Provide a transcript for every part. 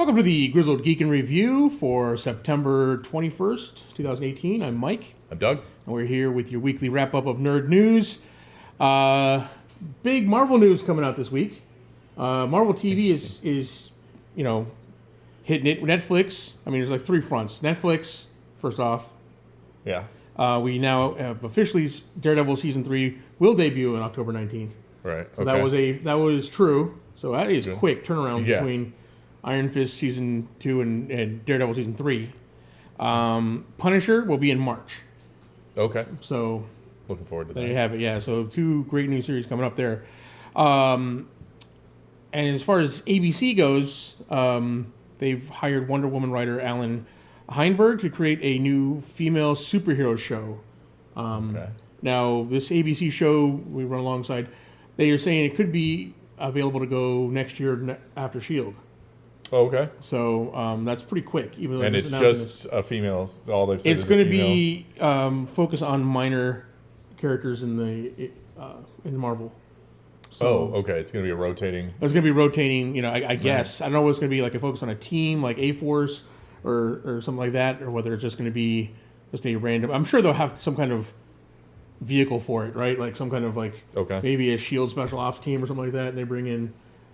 Welcome to the Grizzled Geek and Review for September 21st, 2018. I'm Mike. I'm Doug. And we're here with your weekly wrap-up of nerd news. Big Marvel news coming out this week. Marvel TV is hitting it. Netflix, I mean, there's like three fronts. Netflix, first off. Yeah. We now have officially Daredevil Season 3 will debut on October 19th. Right. So okay. that was true. So that is Good. quick turnaround between Iron Fist Season 2 and Daredevil Season 3. Punisher will be in March. Okay. So looking forward to that. There you have it, yeah. So two great new series coming up there. And as far as ABC goes, they've hired Wonder Woman writer Alan Heinberg to create a new female superhero show. Now, this ABC show we run alongside, they are saying it could be available to go next year after S.H.I.E.L.D. Oh, okay. So that's pretty quick. Even though and it's just a female. All they've said it's going to be focused on minor characters in Marvel. So okay. It's going to be a rotating. It's going to be rotating. I guess I don't know what's going to be like. A focus on a team like A-Force or something like that, or whether it's just going to be just a random. I'm sure they'll have some kind of vehicle for it, right? Like some kind of maybe a S.H.I.E.L.D. special ops team or something like that, and they bring in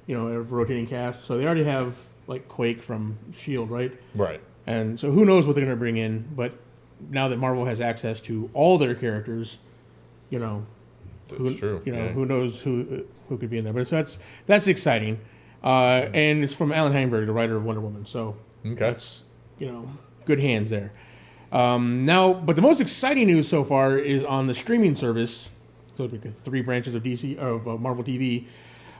a rotating cast. So they already have like Quake from S.H.I.E.L.D., right? Right. And so who knows what they're going to bring in, but now that Marvel has access to all their characters, That's true. Who knows who could be in there. But that's exciting. And it's from Alan Heinberg, the writer of Wonder Woman. So that's, good hands there. But the most exciting news so far is on the streaming service. So three branches of Marvel TV.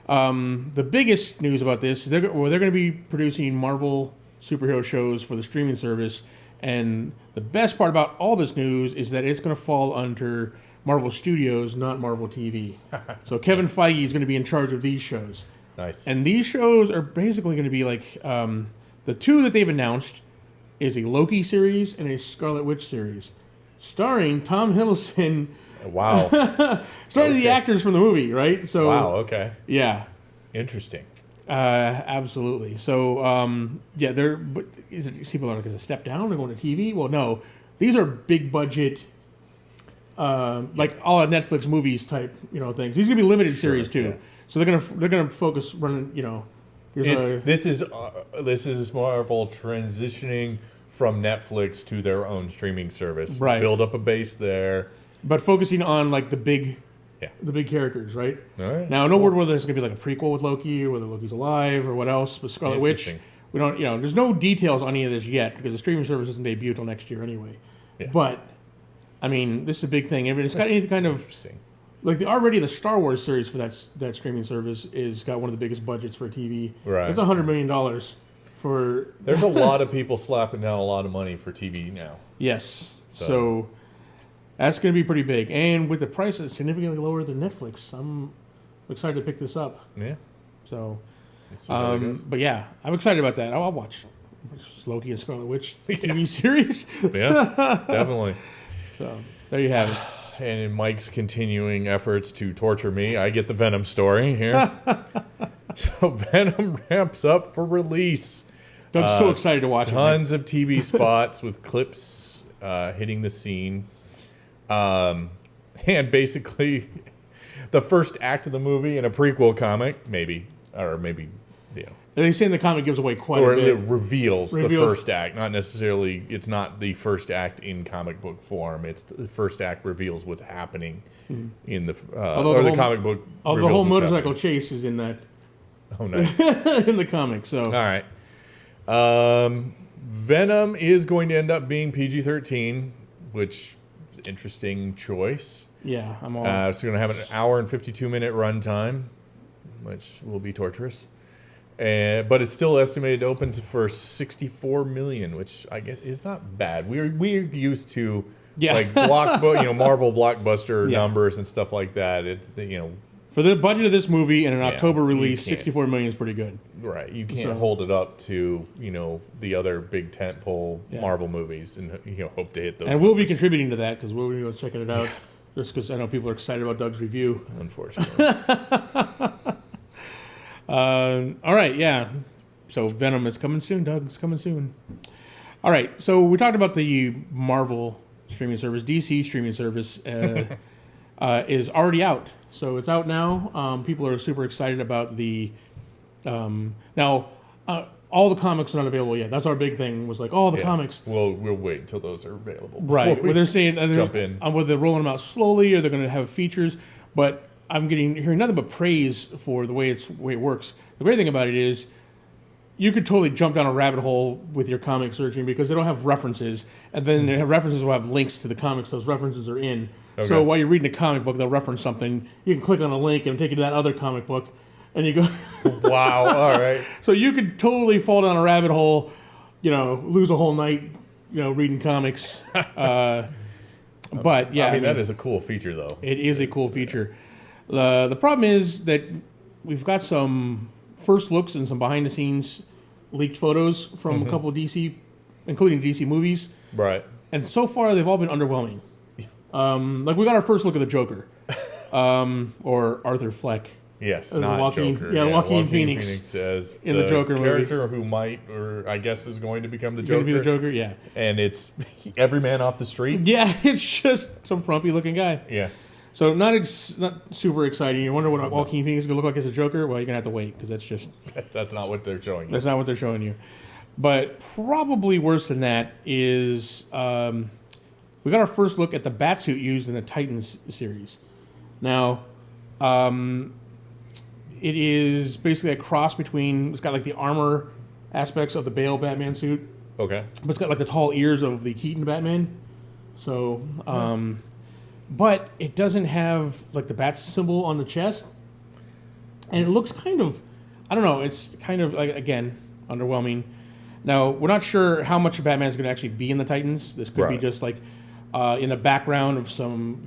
The biggest news about this is they're going to be producing Marvel superhero shows for the streaming service, and the best part about all this news is that it's going to fall under Marvel Studios, not Marvel TV. So Kevin Feige is going to be in charge of these shows. Nice. And these shows are basically going to be like the two that they've announced is a Loki series and a Scarlet Witch series, starring Tom Hiddleston. Wow. Starting the actors from the movie, right? So wow. Okay. Yeah. Interesting. Absolutely. So people are like, is it a step down? They're going to TV? Well, no. These are big budget, like all Netflix movies type, things. These are gonna be limited series too. Yeah. So they're gonna focus running. This is Marvel transitioning from Netflix to their own streaming service. Right. Build up a base there. But focusing on like the big characters, right? All right. Now, no word whether there's going to be like a prequel with Loki or whether Loki's alive or what else. But Scarlet Witch, we don't, there's no details on any of this yet because the streaming service doesn't debut until next year anyway. Yeah. But, I mean, this is a big thing. I mean, it's got any kind of, like the Star Wars series for that streaming service is got one of the biggest budgets for TV. Right. It's $100 million for. There's a lot of people slapping down a lot of money for TV now. Yes. So that's going to be pretty big. And with the prices significantly lower than Netflix, I'm excited to pick this up. Yeah. So, but yeah, I'm excited about that. I'll watch Loki and Scarlet Witch TV series. Yeah, definitely. So there you have it. And in Mike's continuing efforts to torture me, I get the Venom story here. So Venom ramps up for release. I'm so excited to watch it. Tons of TV spots with clips hitting the scene. And basically, the first act of the movie in a prequel comic, maybe. They say in the comic gives away quite a bit. Or it reveals the first act. Not necessarily, it's not the first act in comic book form. It's the first act reveals what's happening in the comic book. The whole motorcycle chase is in that. Oh, nice. In the comic, so. All right. Venom is going to end up being PG-13, which is an interesting choice. Yeah, I'm all. It's going to have an hour and 52-minute runtime, which will be torturous. But it's still estimated to open for $64 million, which I guess is not bad. We're used to like Marvel blockbuster numbers and stuff like that. It's for the budget of this movie and an October release, $64 million is pretty good. Right, you can't hold it up to the other big tentpole Marvel movies and hope to hit those. And we'll be contributing to that because we'll be checking it out. Just because I know people are excited about Doug's review. Unfortunately. All right, yeah. So Venom is coming soon, Doug. It's coming soon. All right. So we talked about the Marvel streaming service. DC streaming service is already out. So it's out now. People are super excited about the... now, all the comics are not available yet. That's our big thing. Was like, the comics. We'll wait until those are available. Right. Well, they're saying jump in. Whether they're rolling them out slowly or they're going to have features. But I'm hearing nothing but praise for the way it works. The great thing about it is you could totally jump down a rabbit hole with your comic searching because they don't have references, and then they have references will have links to the comics those references are in. Okay. So while you're reading a comic book, they'll reference something. You can click on a link and take you to that other comic book, and you go. Wow! All right. So you could totally fall down a rabbit hole, lose a whole night, reading comics. But yeah, I mean that is a cool feature, though. It is a cool feature. The problem is that we've got some first looks and some behind-the-scenes leaked photos from a couple of DC, including DC movies. Right. And so far, they've all been underwhelming. Like, we got our first look at the Joker, or Arthur Fleck. Yes, not Joker. Yeah, Joaquin Phoenix as in the Joker character movie. Who might, or I guess is going to become the Joker. Going to be the Joker, yeah. And it's every man off the street. Yeah, it's just some frumpy-looking guy. Yeah. So not super exciting. You wonder what Joaquin Phoenix is going to look like as a Joker? Well, you're going to have to wait because that's just... That's not what they're showing you. That's not what they're showing you. But probably worse than that is we got our first look at the Batsuit used in the Titans series. Now, it is basically a cross between... It's got like the armor aspects of the Bale Batman suit. Okay. But it's got like the tall ears of the Keaton Batman. So... But it doesn't have like the bat symbol on the chest, and it looks kind of, I don't know. It's kind of like, again, underwhelming. Now we're not sure how much of Batman's going to actually be in the Titans. This could be just like in the background of some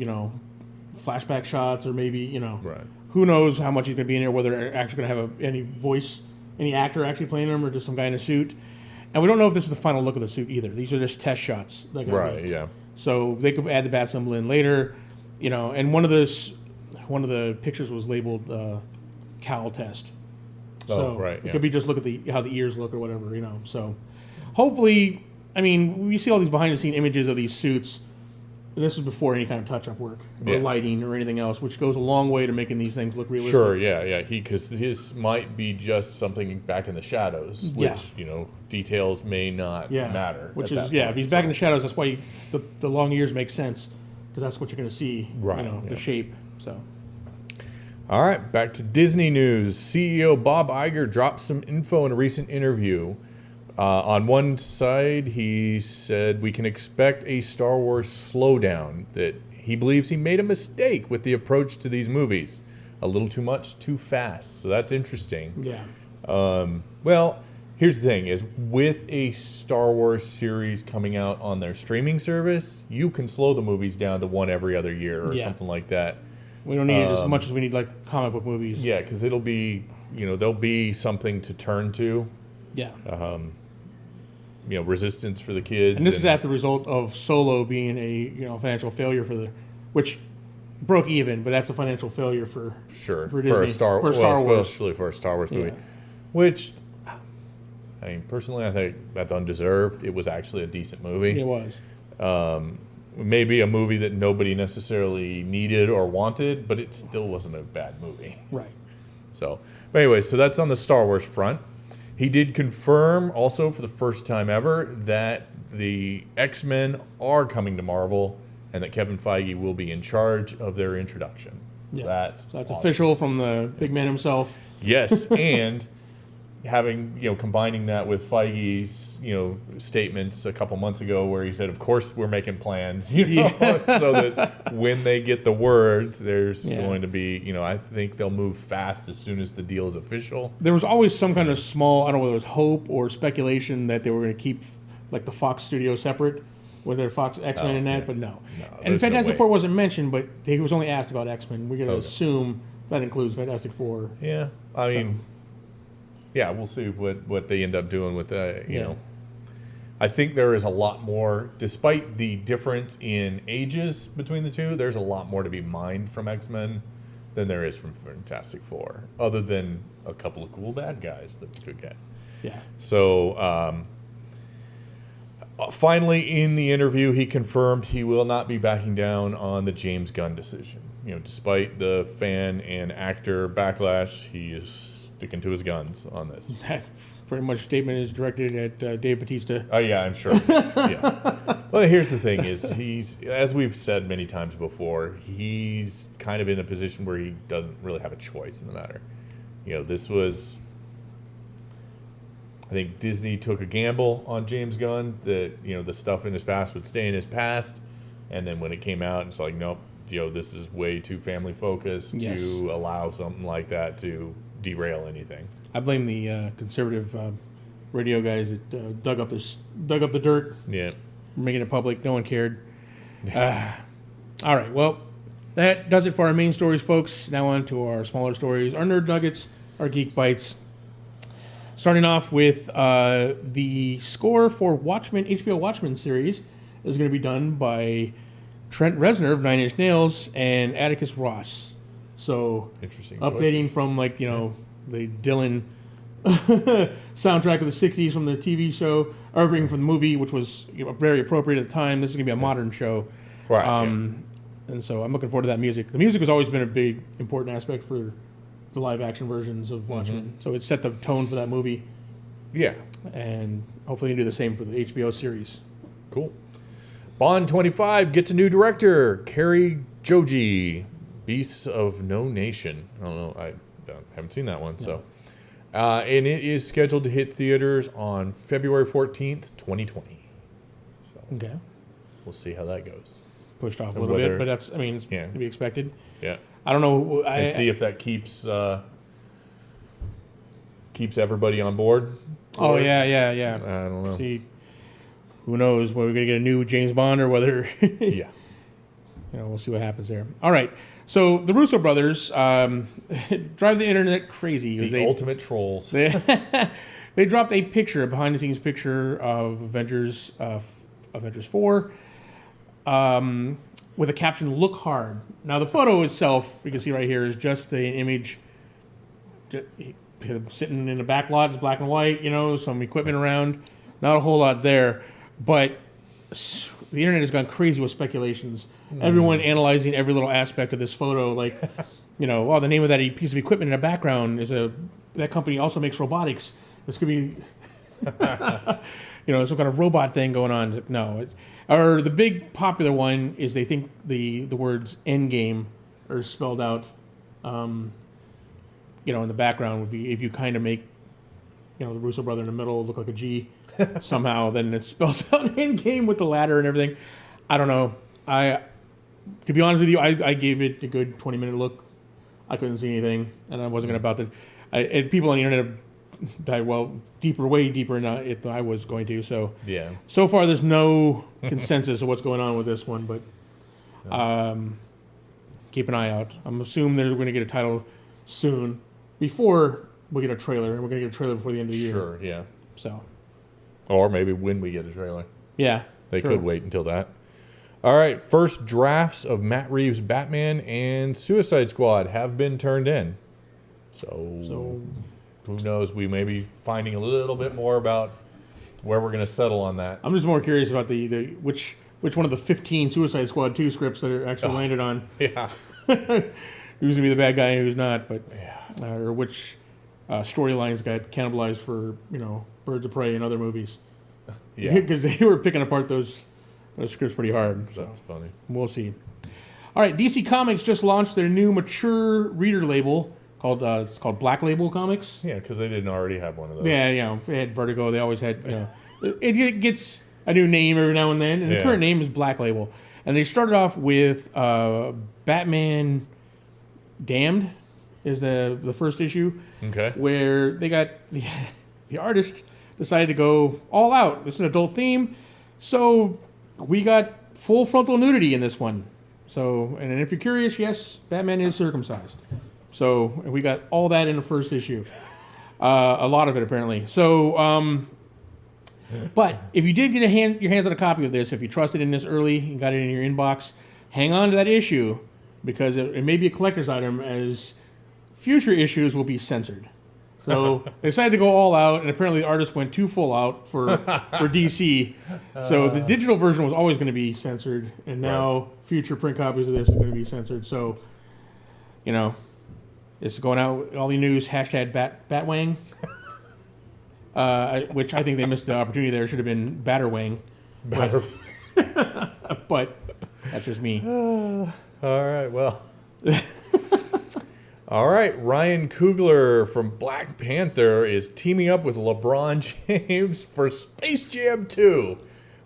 flashback shots, or maybe who knows how much he's going to be in there. Whether they're actually going to have any voice, any actor actually playing him, or just some guy in a suit. And we don't know if this is the final look of the suit either. These are just test shots. Right. Yeah. So they could add the bat symbol in later, and one of the pictures was labeled cowl test. So it could be just look at how the ears look or whatever, So hopefully, I mean, we see all these behind the scene images of these suits. And this is before any kind of touch up work or lighting or anything else, which goes a long way to making these things look realistic. Sure, yeah. Because his might be just something back in the shadows, which details may not matter. Which is if he's back in the shadows, that's why the long ears make sense, because that's what you're going to see. Right. The shape. So. All right, back to Disney news. CEO Bob Iger dropped some info in a recent interview. On one side, he said we can expect a Star Wars slowdown, that he believes he made a mistake with the approach to these movies. A little too much, too fast. So that's interesting. Yeah. Well, here's the thing, is with a Star Wars series coming out on their streaming service, you can slow the movies down to one every other year or something like that. We don't need it as much as we need like comic book movies. Yeah, because it'll be, there'll be something to turn to. Yeah. Resistance for the kids. And this is at the result of Solo being a financial failure which broke even, but that's a financial failure for Disney. For Star Wars. Especially for a Star Wars movie. Which, I mean, personally, I think that's undeserved. It was actually a decent movie. It was. Maybe a movie that nobody necessarily needed or wanted, but it still wasn't a bad movie. Right. So, but anyway, so that's on the Star Wars front. He did confirm also for the first time ever that the X-Men are coming to Marvel and that Kevin Feige will be in charge of their introduction. So that's awesome. Official from the big man himself. Yes, and having, combining that with Feige's, statements a couple months ago where he said, of course we're making plans, so that when they get the word, there's going to be, I think they'll move fast as soon as the deal is official. There was always some kind of small, I don't know whether it was hope or speculation that they were going to keep like the Fox studio separate, with their Fox X-Men in that, but no. And Fantastic Four wasn't mentioned, but he was only asked about X-Men. We're going to assume that includes Fantastic Four. Yeah, I mean, we'll see what they end up doing with that. I think there is a lot more, despite the difference in ages between the two, there's a lot more to be mined from X-Men than there is from Fantastic Four, other than a couple of cool bad guys that we could get. Yeah. So finally, in the interview, he confirmed he will not be backing down on the James Gunn decision. Despite the fan and actor backlash, he is sticking to his guns on this. That pretty much statement is directed at Dave Bautista. Oh yeah, I'm sure. Yeah. Well, here's the thing: is he's, as we've said many times before, he's kind of in a position where he doesn't really have a choice in the matter. This was, I think Disney took a gamble on James Gunn that the stuff in his past would stay in his past, and then when it came out, it's like, nope, this is way too family focused to allow something like that to derail anything. I blame the conservative radio guys that dug up the dirt. Yeah, making it public. No one cared. All right, well, that does it for our main stories, folks. Now on to our smaller stories, our nerd nuggets, our geek bites. Starting off with the score for HBO Watchmen series is going to be done by Trent Reznor of Nine Inch Nails and Atticus Ross. So interesting. Updating choices. from the Dylan soundtrack of the '60s from the TV show, or everything from the movie, which was very appropriate at the time. This is going to be a modern show, right? And so I'm looking forward to that music. The music has always been a big important aspect for the live action versions of Watchmen. So it set the tone for that movie. Yeah, and hopefully they do the same for the HBO series. Cool. Bond 25 gets a new director, Kerry Joji, Beasts of No Nation. I don't know. I haven't seen that one. No. So, and it is scheduled to hit theaters on February 14th, 2020. So, okay. We'll see how that goes. Pushed off a little bit, but that's, it's to be expected. Yeah. I don't know. And see if that keeps everybody on board. Oh, yeah. I don't know. See, who knows whether we're going to get a new James Bond or whether... Yeah. We'll see what happens there. All right. So the Russo brothers drive the internet crazy. The ultimate trolls. They dropped a behind-the-scenes picture of Avengers 4, with a caption, "Look hard." Now, the photo itself, you can see right here, is just an image sitting in the back lot. It's black and white, some equipment around. Not a whole lot there. But the internet has gone crazy with speculations. Everyone analyzing every little aspect of this photo, like, the name of that piece of equipment in the background is that company also makes robotics. This could be, some kind of robot thing going on. No, or the big popular one is they think the words "endgame" are spelled out, in the background would be if you kind of make, the Russo brother in the middle look like a G. Somehow, then it spells out "endgame" with the ladder and everything. I don't know. To be honest with you, I gave it a good 20-minute look. I couldn't see anything, and I wasn't going to and people on the internet have died way deeper than I was going to. So yeah. So far, there's no consensus of what's going on with this one, but keep an eye out. I'm assuming they're going to get a title soon before we get a trailer, and we're going to get a trailer before the end of the year. Sure, yeah. So. Or maybe when we get a trailer. Yeah. They could wait until that. All right. First drafts of Matt Reeves' Batman and Suicide Squad have been turned in. So who knows? We may be finding a little bit more about where we're going to settle on that. I'm just more curious about which one of the 15 Suicide Squad 2 scripts that are actually landed on. Yeah. Who's going to be the bad guy and who's not, but or which storylines got cannibalized for, Birds of Prey and other movies. Yeah. Because they were picking apart those scripts pretty hard. So. That's funny. We'll see. All right, DC Comics just launched their new mature reader label it's called Black Label Comics. Yeah, because they didn't already have one of those. Yeah, they had Vertigo. They always had, it gets a new name every now and then, and the current name is Black Label. And they started off with Batman Damned is the first issue. Okay. Where they got the artist decided to go all out. It's an adult theme, so we got full frontal nudity in this one. So, and if you're curious, yes, Batman is circumcised. So we got all that in the first issue. A lot of it, apparently. So, but if you did get your hands on a copy of this, if you trusted in this early and got it in your inbox, hang on to that issue, because it may be a collector's item as future issues will be censored. So they decided to go all out, and apparently the artist went too full out for DC. So the digital version was always going to be censored, and now future print copies of this are going to be censored. So, it's going out, all the news, hashtag Batwang, which I think they missed the opportunity there. It should have been Batterwang. But that's just me. All right, well. All right, Ryan Coogler from Black Panther is teaming up with LeBron James for Space Jam 2.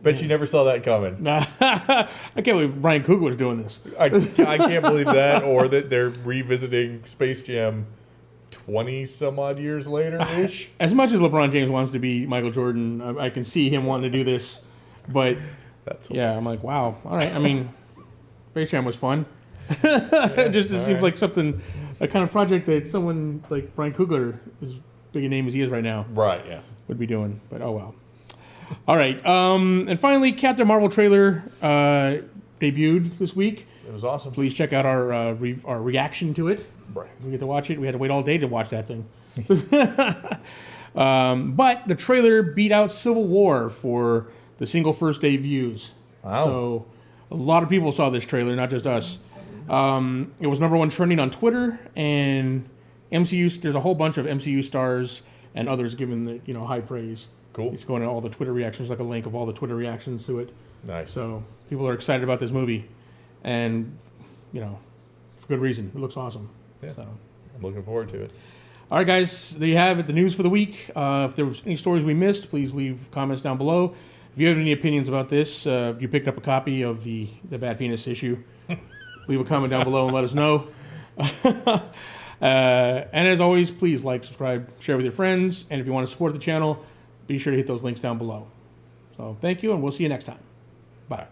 Bet you never saw that coming. Nah, I can't believe Ryan Coogler's doing this. I can't believe that, or that they're revisiting Space Jam 20-some-odd years later-ish. As much as LeBron James wants to be Michael Jordan, I can see him wanting to do this. But, I'm like, wow. All right, I mean, Space Jam was fun. It just seems like something, a kind of project that someone like Brian Coogler, as big a name as he is right now, would be doing. But oh well. All right, and finally, Captain Marvel trailer debuted this week. It was awesome. Please check out our reaction to it. Right. We get to watch it. We had to wait all day to watch that thing. But the trailer beat out Civil War for the single first day views. Wow. So a lot of people saw this trailer, not just us. It was #1 trending on Twitter, and MCU. There's a whole bunch of MCU stars and others giving the high praise. Cool. It's going to all the Twitter reactions, like a link of all the Twitter reactions to it. Nice. So people are excited about this movie, and for good reason. It looks awesome. Yeah. So I'm looking forward to it. all right, guys, there you have it. The news for the week. If there was any stories we missed, please leave comments down below. If you have any opinions about this, if you picked up a copy of the Bad Penis issue, leave a comment down below and let us know. And as always, please like, subscribe, share with your friends. And if you want to support the channel, be sure to hit those links down below. So thank you, and we'll see you next time. Bye.